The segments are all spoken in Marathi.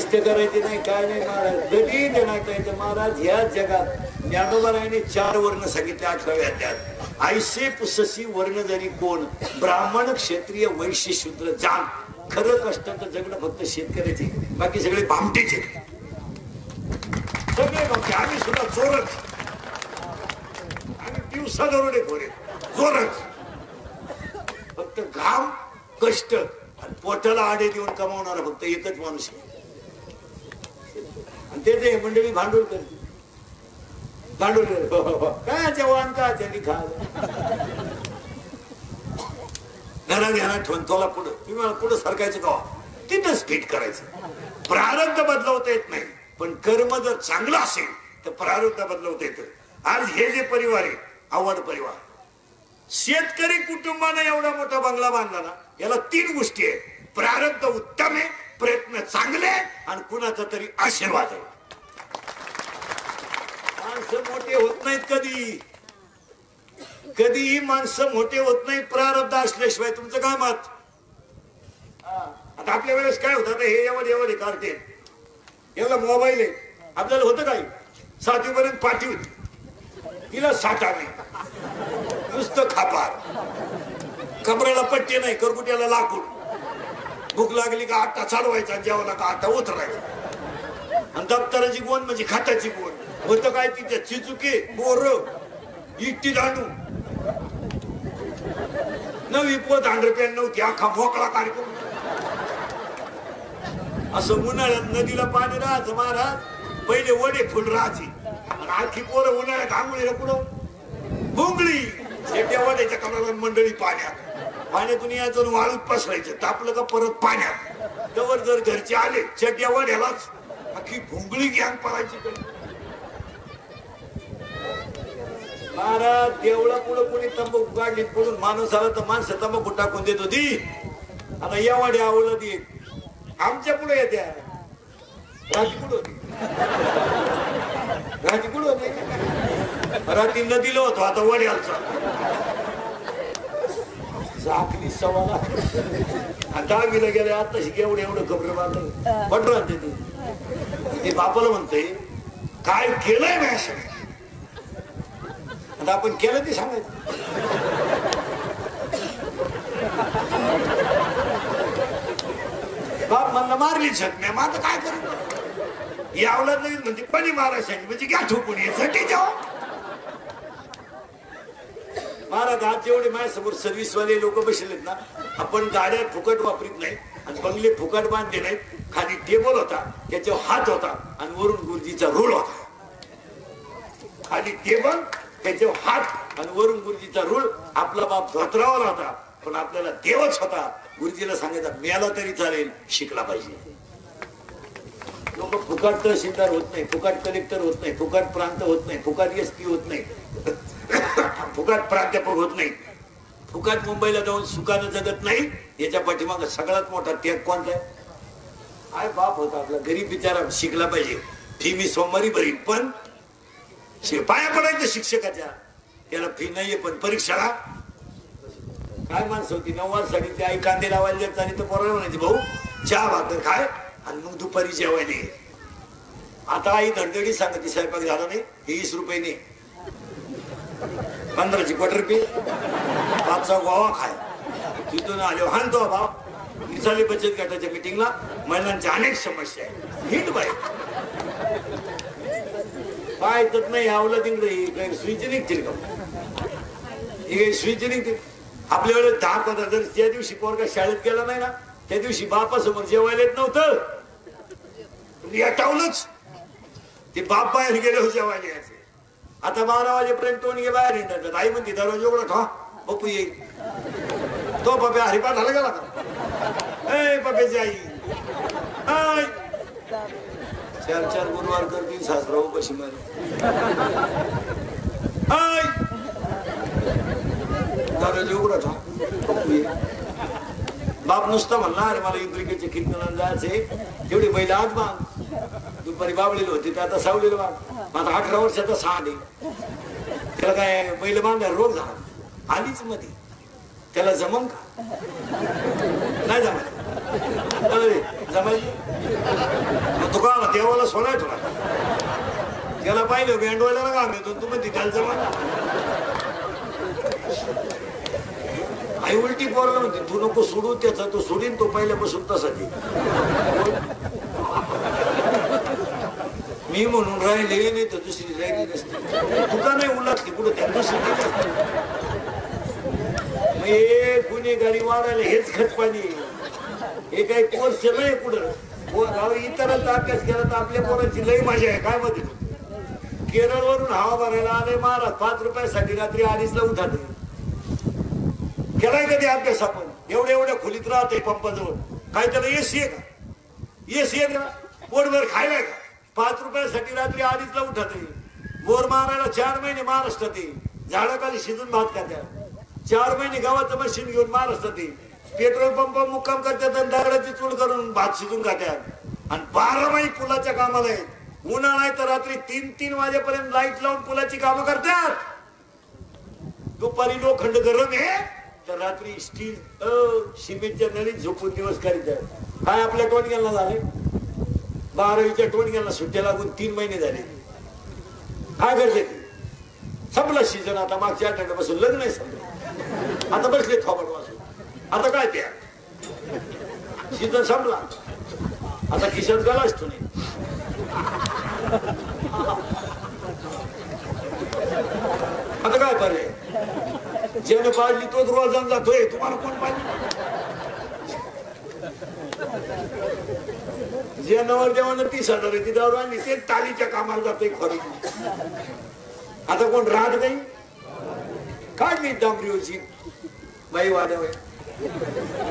कष्ट करायचे नाही, काय नाही महाराज, दडी देण्यात येतं महाराज. ह्या जगात ज्ञानोबारायाने 4 वर्ण सांगितले 8व्या अध्यायात. ऐसे पुससी वर्ण जरी कोण, ब्राह्मण क्षत्रिय वैश्य शूद्र जाण. खरं कष्टाचं जगणं फक्त शेतकऱ्याचे, बाकी सगळे भामटीचे, सगळे भामटे. आम्ही सुद्धा चोरच, आम्ही दिवसा दरोडे खोरे चोरच. फक्त घाम कष्ट आणि पोटाला आडे देऊन कमावणारा फक्त एकच माणूस आहे, आणि ते मंडळी भांडवल करते. भांडवल काय जवान का त्यांनी खा घरा ध्यानात ठेवून तोला पुढं, तुम्ही मला पुढं सरकायचं का तिथंच फिट करायचं. प्रारब्ध बदलवता येत नाही, पण कर्म जर चांगलं असेल तर प्रारब्ध बदलवता येतं. आज हे जे परिवार आहे, आवड परिवार, शेतकरी कुटुंबाने एवढा मोठा बंगला बांधला ना, याला 3 गोष्टी आहे. प्रारब्ध उत्तम आहे, प्रयत्न चांगले, आणि कुणाचा तरी आशीर्वाद आहे. माणसं मोठे होत नाहीत कधी, कधीही माणसं मोठे होत नाही प्रारब्ध असल्याशिवाय. तुमचं काय मत? आता आपल्या वेळेस काय होतं, हे एवढे कार्टेन, एवढा मोबाईल आहे, आपल्याला होतं काय? 7वी पर्यंत पाठी होती, तिला साठा नाही, नुसतं खापार, कमरेला पट्टे नाही, करकुट्याला लाकूड. भूक लागली का आटा चालवायचा, जेवला का आटा उतरायचा. आणि दप्तराची गोण म्हणजे खाटाची गोण. होतं काय तिथे चिचुके, बोर, इट्टी दांडू, 9वी पोत अंडरपॅन्ट नव्हती, अख्खा मोकळा कार्यक्रम. असं उन्हाळ्यात नदीला पाणी राहायचं महाराज, पहिले वडे फुल राहायचे, आणि आणखी पोरं उन्हाळ्यात आंघोळीला पुढं भोंगळी, शेट्या वड्याच्या कमराला मंडळी पाण्यातून यायचं, वाळूत पसरायचं, तापलं का परत पाण्यात. तवर जर घरचे आले शेट्या वड्यालाच अख्खी भोंगळी गॅंग पडायची. महाराज देवळा पुढं कोणी तंबाखू गाडलीत पडून माणूस आला तर माणसं तंबाखू टाकून देत होती. आता या वाड्या आवडलं ती आमच्या पुढे येत्या. राजकुड होती, राजकुड होते, रात्री नदीला होतो, आता वड्यालचा झाकली 1.25 10वीला गेले. आता शिक एवढं कपडे बांधलं पटलं आणते ते बापाला म्हणते काय केलंय मॅश. आता आपण केलं ते सांगायचं. बाप म्हणलं मारली छटण्या, मग आता काय करू? यावला नाही म्हणजे पणी मारायसाठी म्हणजे घ्या ठोकून यासाठी जाऊ. महाराज आज जेवढे माझ्यासमोर सर्व्हिसवाले लोक बसलेत ना, आपण गाड्या फुकट वापरीत नाही आणि बंगले फुकट बांधले नाहीत. खाली टेबल होता, त्याच्यावर हात होता, आणि वरून गुरुजीचा रोल होता. खाली टेबल, त्याच्यावर हात, आणि वरून गुरुजीचा रूळ. आपला बाप धोत्रावाला होता, पण आपल्याला देवच होता. गुरुजीला सांगायचा मेला तरी चालेल, शिकला पाहिजे. लोक फुकट तहसीलदार होत नाही, फुकट कलेक्टर होत नाही, फुकट प्रांत होत नाही, फुकट एसपी होत नाही, फुकट प्राध्यापक होत नाही, फुकट मुंबईला जाऊन सुखानं जगत नाही. याच्या पाठीमाग सगळ्यात मोठा त्याग कोणता आहे? काय बाप होता आपला, गरीब बिचारा शिकला पाहिजे. फी मी सोमवारी भरीन, पण पाया पडायचं शिक्षकाच्या. त्याला फी नाहीये, पण परीक्षाला काय माणसं होती. 9 वाजता ती आई कांदे लावायला जात आणि तर पोराला म्हणायची भाऊ चहा भाकर खाय, आणि मग दुपारी जेवायला. आता आई धडधडी सांगते स्वयंपाक झाला नाही, 20 रुपये नाही, 15ची क्वार्टर पे, 5चा गोवा खाय. तिथून आलो हाणतो बाप. निसाली बचत गटाच्या मिटिंगला महिलांच्या अनेक समस्या आहेत. हिट बाई काय तर नाही आवलं तिकडे स्विच निघतील का? स्विच निघतील. आपल्या वेळेस 10 15 जर ज्या दिवशी पोरगा शाळेत गेला नाही ना, त्या दिवशी बापासमोर जेवायला येत नव्हतं. याटावलंच ते बाप बाहेर गेले हो जेवायला यायचे. आता 12 वाजेपर्यंत टोणी बाहेर येतात. आई म्हणते दरवाजा उघडा ठा, पप्पू येईल. तो पप्या हरिपाठाला गेला का? ए पप्याची आई 4 गुरुवार करतील सासराव कशी मारे. दरवाजा उघडा ठा, पप्पू येईल. बाप नुसता म्हणला अरे मला इंद्रिकेच्या कीर्तनाला जायचंय, तेवढी बैल आज बांध. दुपारी बाबलेलं होते ते आता सावलेलं बांध. आता 18 वर्षाचा सांड आहे, त्याला काय बैल बांधायला रोग झाला. आलीच मध्ये त्याला जमन का? नाही जमत. जमायची तुका देवाला सोडाय तुला त्याला पाहिलं भेंडवायला ना काम येतो तुम्ही तिथं जमा आई उलटी पोरला म्हणते तू नको सोडू त्याचा तो सोडीन तो पहिल्यापासून तसाच मी म्हणून राहिले नाही तर दुसरी राहिली नसते तुका नाही उलटली पुढे त्या दुसरी गुन्हेगारी वाढायला हेच खटपाणी हे काही कोर्स नाही पुढं इतरांचा अभ्यास केला तर आपल्या पोरांची लई मजा आहे काय मध्ये केरळ वरून हवा भरायला आले महाराज 5 रुपयासाठी रात्री 2:30ला उठाते केलाय कधी अभ्यास आपण एवढ्या खोलीत राहते पंपाजवळ काय त्याला एसी आहे का एसी आहे का पोटभर खायला का 5 रुपयासाठी रात्री 2:30ला उठाते बोर मारायला 4 महिने महाराष्ट्रात झाडाखाली शिजून भात खात्या 4 महिने गावाचं मशीन घेऊन महाराष्ट्रात पेट्रोल पंप मुक्काम करतात आणि दगडाची चूड करून भात शिजून खात्यात आणि 12 महिने पुलाच्या कामाला आहेत उन्हाळा आहे तर रात्री 3-3 वाजेपर्यंत लाईट लावून पुलाची कामं करतात दुपारी लोखंड गरम आहे तर रात्री स्टील सिमेंटच्या नळीत झोपून दिवस करीत आहेत काय आपल्या टोणग्यांना झाले 12वीच्या टोणग्यांना सुट्ट्या लागून 3 महिने झाले काय करते संपलं सीजन आता मागच्या आठवड्यापासून लग्न आहे संपलं आता बसले थोबड वाजून आता काय त्या सीजन संपला आता खिशात गेला असतो नाही आता काय पर्याय ज्याने पाळली तोच रोजान जातोय तुम्हाला कोण पाहिजे जे नवर देवानं 30,000 तिथं आणली ते टालीच्या कामाला जातोय खरं आता कोण राहत नाही काढली डांबरीवरची बाई वाड्यावर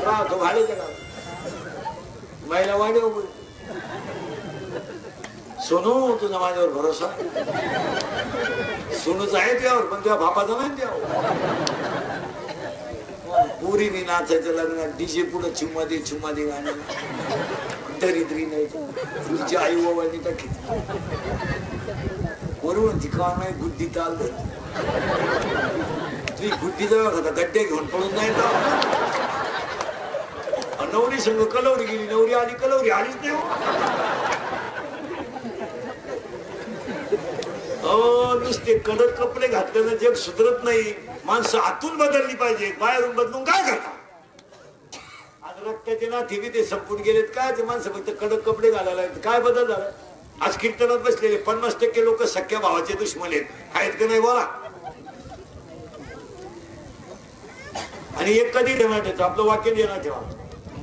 राहतो भाड्याच्या गावात बाईला वाड्यावर सोनू तुझा माझ्यावर भरोसा सोनूच आहे त्यावर पण त्या बापाचा नाही त्यावर पुरीने नाचायचं लग्न डीजे पुढे चुम्मा दे गाणं दरिद्री नाही तुझी आई ओवाळणी टाकी बरोबर ती का नाही गुड्डी ताल तुझी गुड्डी जवळ होता गड्डे घेऊन पळून नाही तर नवरी संग कलवरी गेली नवरी आली कलवरी आलीच नाही नुसते कडक कपडे घातल्यानं जग सुधरत नाही माणसं आतून बदलली पाहिजे बाहेरून बदलून काय करता आज रक्ताचे नाते बी ते संपून गेलेत काय ते माणसं फक्त कडक कपडे घालायला काय बदल झाला आज कीर्तनात बसलेले 50% लोक सख्या भावाचे दुश्मन आहेत का नाही बोला आणि एक कधी देणार ठेवतो आपलं वाक्य देणार ठेवा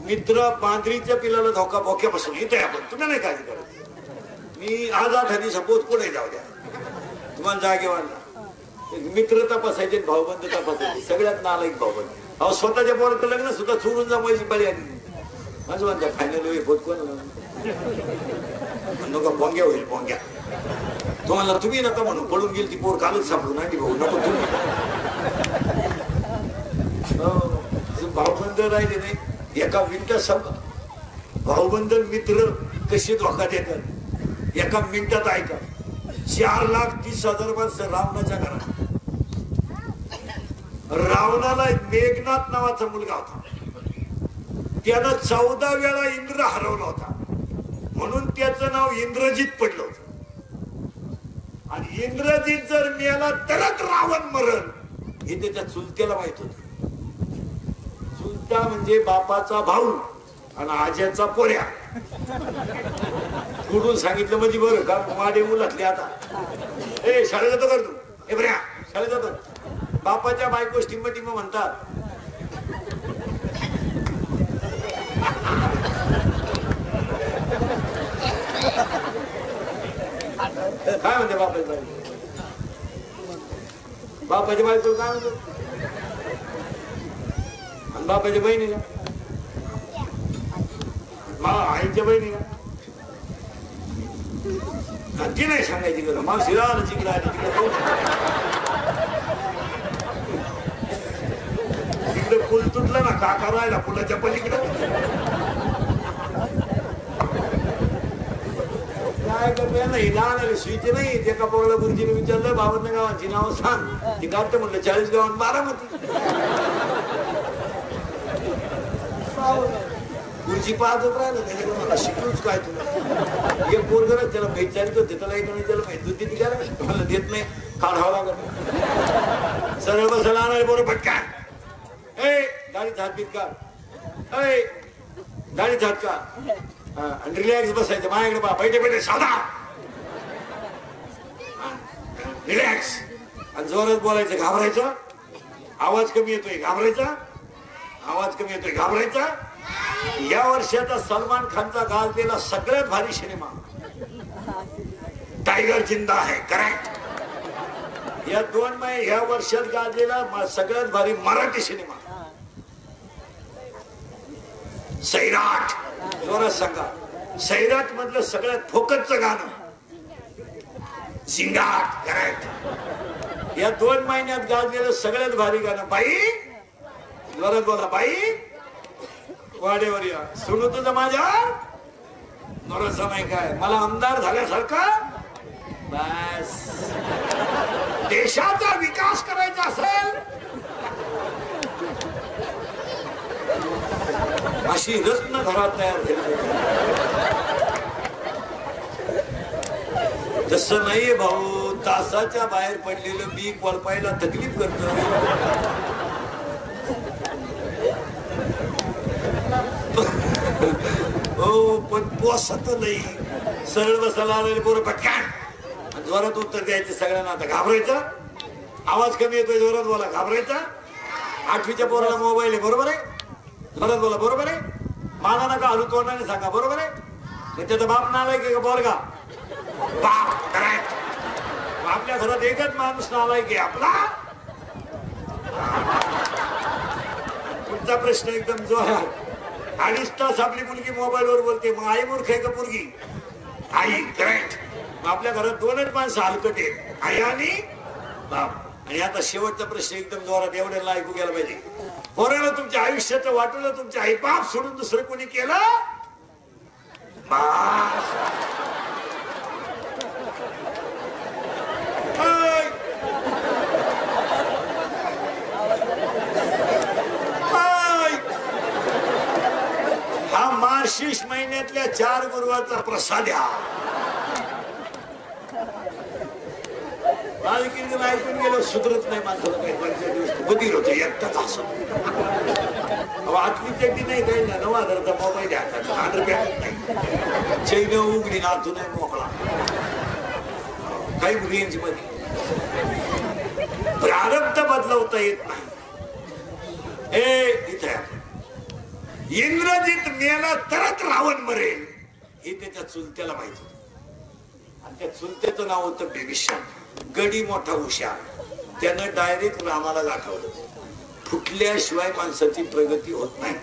मित्र बांधरीच्या पिलाला धोका भोक्यापासून इथे आपण तुम्ही नाही काळजी करत मी आज 8 दिवस सपोज पुढे जाऊ द्या तुम्हाला जागेवानला मित्र तपासायचे भाऊबंद तपासायचे सगळ्यात नालायक भाऊबंद अहो स्वतःच्या पोराचं लग्न सुद्धा चोरून जा माझी बळी आली माझं म्हणता फायनल होत कोण नका पोंग्या होईल पोंग्या तुम्हाला तुम्ही नका म्हणू पळून गेली ती पोर कालच सापडून आणली भाऊ नको तुम्ही भाऊबंद राहिले नाही एका मिनिटात सांगा भाऊबंद मित्र कसे धोका देतात एका मिनिटात ऐका 4,30,000 माणसं रावणाच्या घरात रावणाला मेघनाथ नावाचा मुलगा होता त्यानं 14 वेळा इंद्र हरवला होता म्हणून त्याचं नाव इंद्रजित पडलं होतं आणि इंद्रजित जर मेला तरच रावण मरण हे त्याच्या चुलत्याला माहित होत चुलता म्हणजे बापाचा भाऊ आणि आज्याचा पोऱ्या कुठून सांगितलं म्हणजे बरं का माडे मुलातले आता ए शाळेत जातो कर तू ए बऱ्या शाळेत जातो बापाच्या बायकोस टिंब म्हणतात काय म्हणते बापाची बायको काय म्हणतो आणि बापाच्या बहिणीला आईच्या बहिणीला ती नाही सांगायची गरज मावशी राहिलं जिकडे आली तिकडे पूल तुटला ना काका राहिला पुलाच्या पलीकडे काय करतो नाही लहान आले सुईचे नाही त्या कपाळाला गुरुजीने विचारलं बाबांना गावांची नाव सांग ती काढतं म्हणलं 40 गावात 12 मती गुरुजी पाहतच राहिलं त्याच्याकडे मला शिकलूच काय तुला एक पोरगरच त्याला माहित झाली तर त्याला एक त्याला माहित दूध देते का मला देत नाही काढावं लागत सरळ बसायला आणाय बरोबर पटकन ए गाडीत हात बीत का ए गाडीत हात का आणि रिलॅक्स बसायचं माझ्याकडे पहा बैठे बैठे साधा रिलॅक्स आणि जोरात बोलायचं घाबरायचं आवाज कमी येतोय घाबरायचा आवाज कमी येतोय घाबरायचा या वर्षाचा सलमान खानचा गाजलेला सगळ्यात भारी सिनेमा टायगर जिंदा आहे करेक्ट या 2 महिने या वर्षात गाजलेला सगळ्यात भारी मराठी सिनेमा सैराट जोरात सांगा सैराट मधलं सगळ्यात फोकसचं गाणं झिंगाट करेक्ट या 2 महिन्यात गाजलेलं सगळ्यात भारी गाणं बाई जोरात बोला बाई वाडेवर या सुरू तुझं माझ्या नोरा समय काय मला आमदार झाल्यासारखा बस देशाचा विकास करायचा असेल अशी रत्न घरात तयार झाली तसं नाहीये भाऊ तासाच्या बाहेर पडलेलं बी वळपायला तकलीफ करत हो पण पोसत नाही सरळ बसायला बरोबर पटकन जोरात उत्तर द्यायचे सगळ्यांना आता घाबरायचं आवाज कमी येतोय जोरात बोला घाबरायचा 8वीच्या पोराला मोबाईल आहे बरोबर आहे जोरात बोला बरोबर आहे माना नका हलू तोंडाने सांगा बरोबर आहे त्याचा बाप नालाय की बोरगा बाप करेक्ट आपल्या घरात एकच माणूस नालाय की आपला पुढचा प्रश्न एकदम जो आहे 2.5 तास आपली मुलगी मोबाईल वर बोलते मग आई मूर्ख आहे का मुलगी आई करेक्ट आपल्या घरात 2च माणसं हलकट आहेत आई आणि बाप आणि आता शेवटचा प्रश्न एकदम जोरात एवढ्याला ऐकू गेला पाहिजे पोराला तुमच्या आयुष्याचं वाटलं तुमच्या आई बाप सोडून दुसरं कोणी केलं हा मार्गशीर्ष महिन्यातल्या 4 गुरुवारचा प्रसाद ऐकून गेलो सुधरत नाही माणसाला काही 5 दिवस बधीर होते एकटाच असत आतली चड्डी नाही काही ना 9,000चा मोबाईल हातात 8 रुपयात नाही चैन उघडी नातू नाही मोकळा काही मुलींची मध्ये प्रारब्ध बदलवता येत नाही ए इथे इंद्रजित मेला तरच रावण मरेल हे त्याच्या चुलत्याला माहित होत आणि त्या चुलत्याचं नाव होतं बिभीषण गडी मोठा हुशार त्यानं डायरेक्ट रामाला गाठवलं फुटल्याशिवाय माणसाची प्रगती होत नाही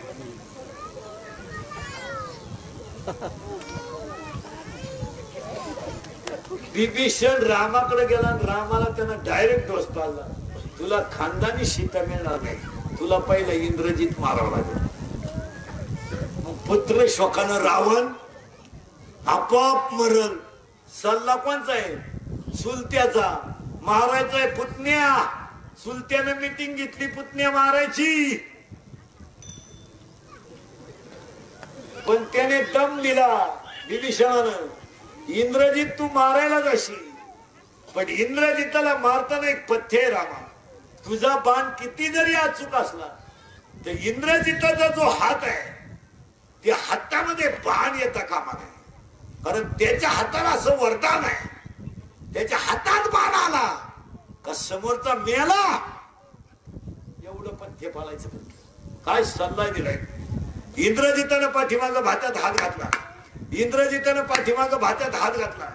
बिभीषण रामाकडे गेला आणि रामाला त्यानं डायरेक्ट डोस पाडला तुला खानदानी सीता मिळणार नाही तुला पहिला इंद्रजित मारावं लागेल पुत्र शोकानं रावण आपोआप मरण सल्ला कोणचा आहे चुलत्याचा मारायचाय पुतण्या चुलत्यानं मीटिंग घेतली पुतण्या मारायची पण त्याने दम दिला विभीषणानं इंद्रजित तू मारायला कशी पण इंद्रजिताला मारताना एक पथ्य आहे रामा तुझा बाण किती जरी अचूक असला तर इंद्रजिताचा जो हात आहे त्या हातामध्ये बाण येता कामा नये कारण त्याच्या हाताला असं वरदान आहे त्याच्या हातात बाण आला का समोरचा मेला एवढं पथ्य पाळायचं काय सल्ला दिलाय इंद्रजितानं पाठीमागं भात्यात हात घातला इंद्रजितानं पाठीमागं भात्यात हात घातला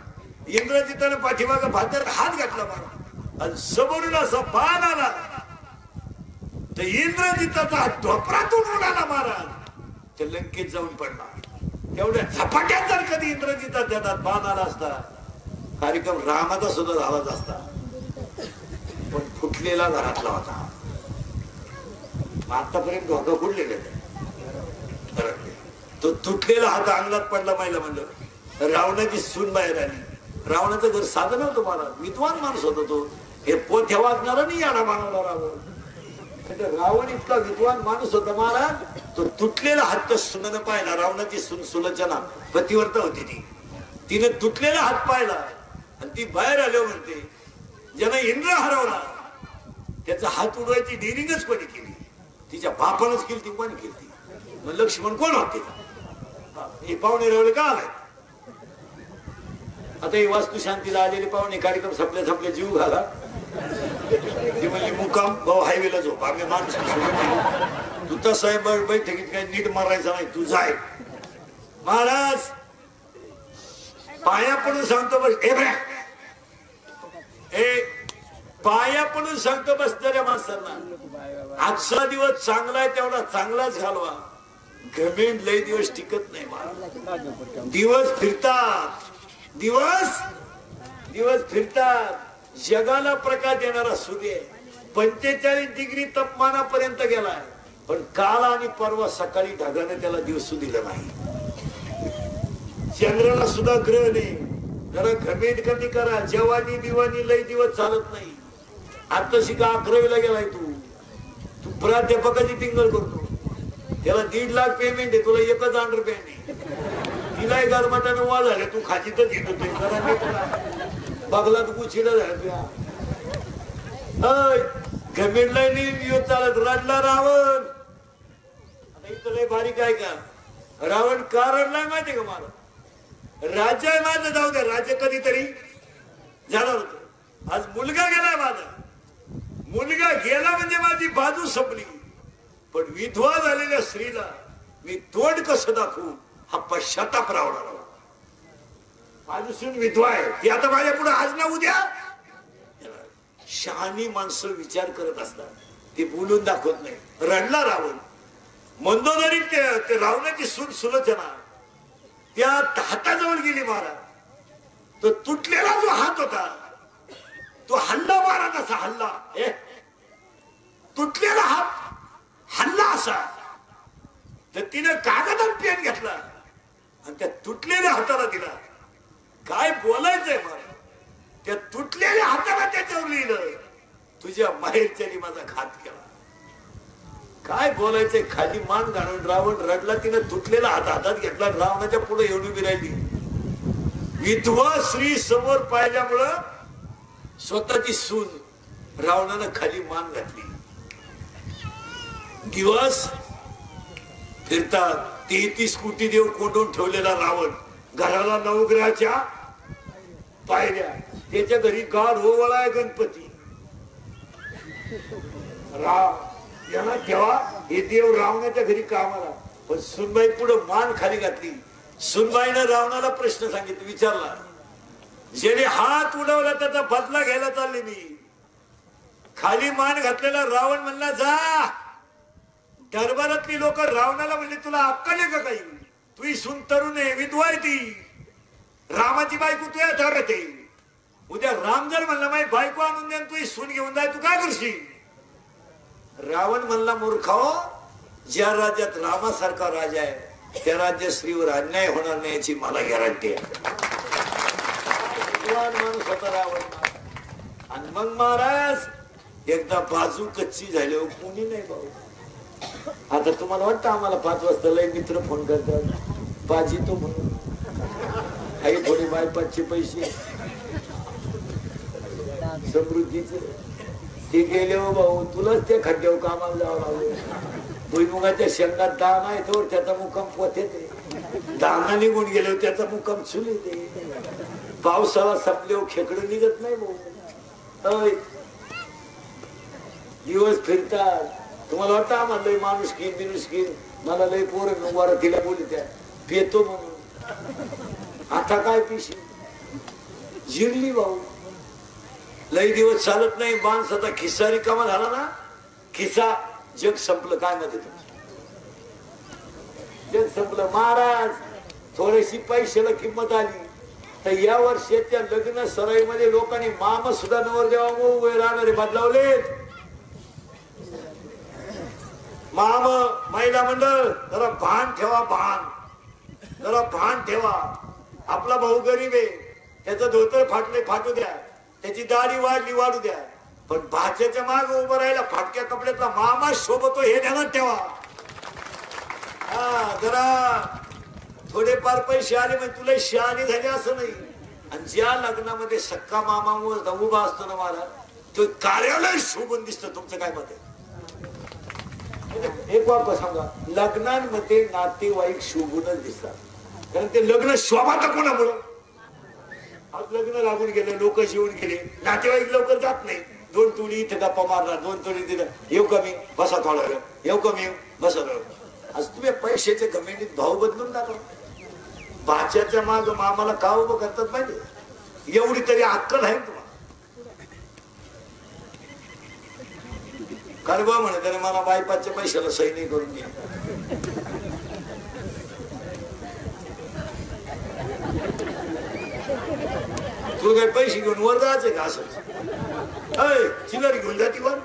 इंद्रजितानं पाठीमागं भात्यात हात घातला मला आणि समोरून असा बाण आला तर इंद्रजिताचा ढोपरातून उडाला महाराज त्या लंकेत जाऊन पडला तेवढ्या झपाट्यात जर कधी इंद्रजिता त्यात बाण आला असता कार्यक्रम रामाचा सुद्धा झालाच असता पण फुटलेला घरातला होता आतापर्यंत धोका फुटलेले तो तुटलेला हात अंगणात पडला महिला म्हणलं रावणाची सून बाहेर आली रावणाचं घर साधं नव्हतं मला विद्वान माणूस होता तो हे पोथ्या वाचणारा नाही याडा मानवला रावण रावण इतका विद्वान माणूस होता महाराज तो तुटलेला हात सुननं पाहिला. रावणाची सून सुलोचना पतिव्रता होती ती. तिने तुटलेला हात पाहिला आणि ती बाहेर आलो म्हणते, ज्यानं इंद्र हरवला त्याचा हात उडवायची डिरिंगच कोणी केली? तिच्या बापानच केली. ती कोणी केली? मग लक्ष्मण कोण होते? हे पाहुणे रवळे का आलाय? आता ही वास्तू शांतीला आलेले पाहुणे कार्यक्रम संपले जीव घाला. ती म्हणली मुक्काम भाऊ हायवेला झोप, आम्ही माणूस तू तसा आहे बैठकीत काही नीट मारायचं नाही, तू जाय. महाराज पाया पडून सांगतो बस. पाया पडून सांगतो बस त्या माणसांना, आजचा दिवस चांगला आहे तेवढा चांगलाच घालवा. घमेंड लय दिवस टिकत नाही महाराज. दिवस फिरतात, दिवस फिरतात. जगाला प्रकाश देणारा सूर्य 45 डिग्री तापमानापर्यंत गेलाय, पण काल आणि परवा सकाळी ढगाने त्याला दिवसू दिलं नाही. चंद्राला सुद्धा ग्रह नाही. जरा घमेंड कमी करा. जवानी दिवाणी लय दिवस चालत नाही. आता शिका 11वीला गेलाय तू प्राध्यापकाची टिंगल करतो. त्याला 1.5 लाख पेमेंट आहे, तुला एकच अंडरपॅन्ट आहे. तिलाही गरमाटाने वा झाले, तू खाजीतच घेत होते. बघला तू कुचिडा झाला तुया. घमेंडला नाही चालत. रडला रावण. आता इथं लय भारी काय का, रावण का रडलाय माहितीये का? मला राज्य आहे माझं, जाऊ द्या. राज्य कधीतरी जाणार होत. आज मुलगा गेलाय माझा. मुलगा गेला म्हणजे माझी बाजू संपली. पण विधवा झालेल्या स्त्रीला मी तोंड कसं दाखवू हा पश्चाताप रावणार. माझी सून विधवा आहे, ती आता माझ्या पुढे आज ना उद्या. शहाणी माणसं विचार करत असतात, ते बोलून दाखवत नाही. रडला रावण. मंदोदरी ते रावणाची सून सुलोचना त्या हाताजवळ गेली. महाराज तो तुटलेला जो हात होता तो हल्ला मारा तसा हल्ला. तुटलेला हात हल्ला असा. तर तिने कागदात पेन घेतला आणि त्या तुटलेल्या हाताला दिला. काय बोलायचंय मला? त्या तुटलेल्या हाताला त्याच्यावर लिहिलं, तुझ्या माहेरच्यानी माझा घात केला. काय बोलायचंय? खाली मान घालून रावण रडला. तिने तुटलेला हात हातात घेतला. रावणाच्या पुढे एवढी उभी राहिली. विधवा स्त्री समोर पाहिल्यामुळं स्वतःची सून रावणानं खाली मान घातली. दिवस फिरतात. 33 कोटी देव कोंडून ठेवलेला रावण घराला नवग्रहाच्या पायऱ्या. त्याच्या घरी गाढ ओवळाय गणपती. याला ठेवा. हे देव रावणाच्या घरी कामाला. पण सुनबाई पुढे मान खाली घातली. सुनबाईनं रावणाला प्रश्न सांगितला, विचारला, ज्याने हात उडवला त्याचा बदला घ्यायला चालले मी. खाली मान घातलेला रावण म्हणला, जा. दरबारातली लोक रावणाला म्हणले, तुला अक्कल आहे का काही? तुझी सून तरुण आहे, विधवा आहे ती. रामाची बायको तुझ्या धरत आहे. उद्या राम जर म्हणला माझी बायको आणून द्या, तुझी सून घेऊन जाय, तू काय करशील? रावण म्हणला, मूर्खाओ, ज्या राज्यात रामासारखा राजा आहे त्या राज्यात स्त्रीवर अन्याय होणार नाही याची मला गॅरंटी आहे. माणूस होता रावण. आणि मग महाराज एकदा बाजू कच्ची झाली, कोणी नाही भाऊ. आता तुम्हाला वाटतं आम्हाला 5 वाजता लय मित्र फोन करतात, बाजी तो म्हणून आई थोडी बायपाचे पैसे समृद्धीचे ते गेले हो भाऊ, तुलाच त्या खड्ड्यावर कामाला जावं लागलं. भुईमुगाच्या शेंगात दाण आहे तो त्याचा मुक्काम पोथे ते, दाना निघून गेले त्याचा मुक्काम चुली ते. पावसाळा संपले खेकडं निघत नाही भाऊ. दिवस फिरतात. तुम्हाला वाटतं आम्हाला लय माणूस की बिनुस की मला लय पोरं वारा तिला बोलली त्या पेतो म्हणून. आता काय पिशी जिरली भाऊ. लय दिवस चालत नाही. माणसाचा खिस्सा रिकामा झाला ना, खिस्सा जग संपलं. काय मध्ये जग संपलं. महाराज थोडीशी पैशाला किंमत आली तर या वर्षाच्या लग्न सराईमध्ये लोकांनी मामा सुद्धा नवरदेवा उभे राहणारे बदलावलेत. माम महिला मंडळ जरा भान ठेवा, जरा भान ठेवा. आपला भाऊ गरीब आहे, त्याचं धोतर फाटले फाटू द्या, त्याची दाढी वाढली वाढू द्या, पण भाच्याच्या माग उभं राहिला फाटक्या कपड्यातला मामा शोभतो हे ध्यानात ठेवा. हा जरा थोडेफार पैसे आले म्हणजे तुला शहाणी झाली असं नाही. आणि ज्या लग्नामध्ये सक्का मामा उभा असतो ना मला तो कार्यालय शोभून दिसतं. तुमचं काय मत आहे? एक वाक्य सांगा. लग्नांमध्ये नातेवाईक शोभूनच दिसतात. कारण ते लग्न शोभात कोणामुळं? आज लग्न लागून गेलं, लोक शिवून गेले, नातेवाईक लवकर जात नाही. 2 तोडी इथं गप्पा मारणार, 2 तोडी तिथं येऊ कमी बसा थोडा वेळ, येऊ कमी बसा थोडा. आज तुम्ही पैशाच्या कमेंटीत भाव बदलून टाका. भाच्याच्या माग मामाला का उभं करतात माहिती? एवढी तरी अक्कल आहे तुम्हाला? कारबा म्हणे तरी मला बायपाच्या पैशाला सही नाही करून घ्या. तू काय पैसे घेऊन वर जायचं का? असं चिल्लर घेऊन जाती वर.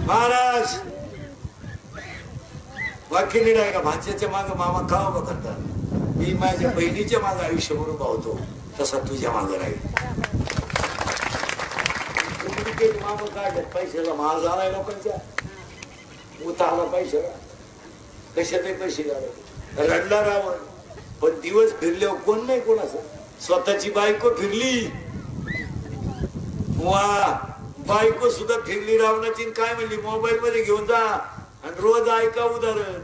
महाराज वाक्य नीट आहे का? भाच्याच्या माग मामा का उभं करतात? मी माझ्या बहिणीच्या माग आयुष्यभर उभा होतो तसा तुझ्या माग राहील. मामा काढत पैशाला महाग झालाय लोकांच्या. उतारला पैशाला कशात पैसे झाले. रडला रावण पण दिवस फिरल्यावर कोण नाही कोणाचं. स्वतःची बायको फिरली वा बायको सुद्धा फिरली रावणाची. काय म्हणली? मोबाईल मध्ये घेऊन जा आणि रोज ऐका उदाहरण.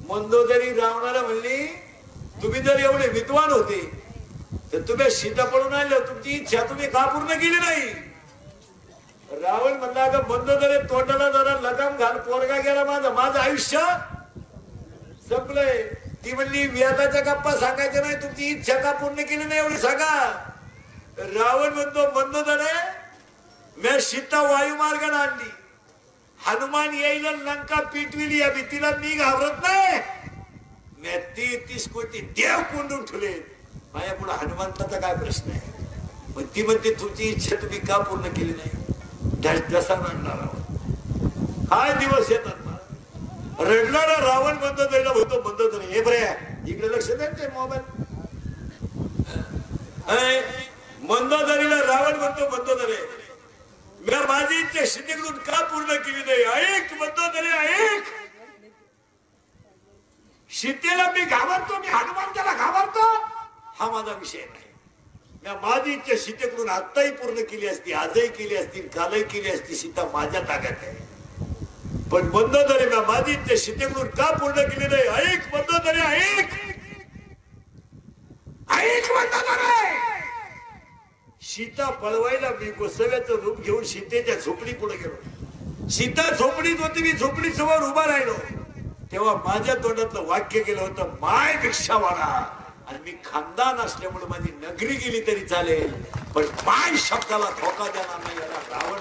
मंदोदरी रावणाला म्हणली तुम्ही जर एवढे विद्वान होते तर तुम्ही सीता पळून आले, तुमची इच्छा तुम्ही का पूर्ण केली नाही? रावण म्हणला अगं मंदोदरी तोंडाला जरा लगाम घाल, पोरगा गेला माझा, माझं आयुष्य संपलंय. ती म्हणली व्याजाच्या गप्पा सांगायच्या नाही, तुमची इच्छा का पूर्ण केली नाही एवढी सांगा. रावण म्हणतो मंदोदरे मी सीता वायुमार्गाने आणली, हनुमान येईल लंका पिटविली, या भीतीला मी घाबरत नाही. मी 33 कोटी देव कोंडून ठेवले, माझ्या पुढे हनुमंताचा काय प्रश्न आहे? पण ती म्हणते तुमची इच्छा तुम्ही का पूर्ण केली नाही? कसा रडणार रावण? काय दिवस येतात रडणारा रावण मंदोदरीला म्हणतो मंदोदरी हे बरे इकडे लक्ष द्यायचे मोबाईल. मंदोदरीला रावण म्हणतो मंदोदरी मी माझी इच्छा सीतेकडून का पूर्ण केली नाही? ऐक मंदोदरी ऐक. सीतेला मी घाबरतो, मी हनुमंताला घाबरतो हा माझा विषय नाही. मी माझी इच्छा सीतेकडून आत्ताही पूर्ण केली असती, आजही केली असती, कालही केली असती. सीता माझ्या ताब्यात आहे. पण मंदोदरी मी माझी इच्छा सीतेकडून का पूर्ण केली नाही? ऐक मंदोदरी ऐक. ऐक मंदोदरी. सीता पळवायला मी गोसाव्याचं रूप घेऊन सीतेच्या झोपडी पुढे गेलो. सीता झोपडीत होती, मी झोपडी समोर उभा राहिलो. तेव्हा माझ्या तोंडातलं वाक्य गेलं होतं माय भिक्षावाला. आणि मी खानदान असल्यामुळे माझी नगरी गेली तरी चालेल पण माय शब्दाला धोका देणार नाही. याला रावण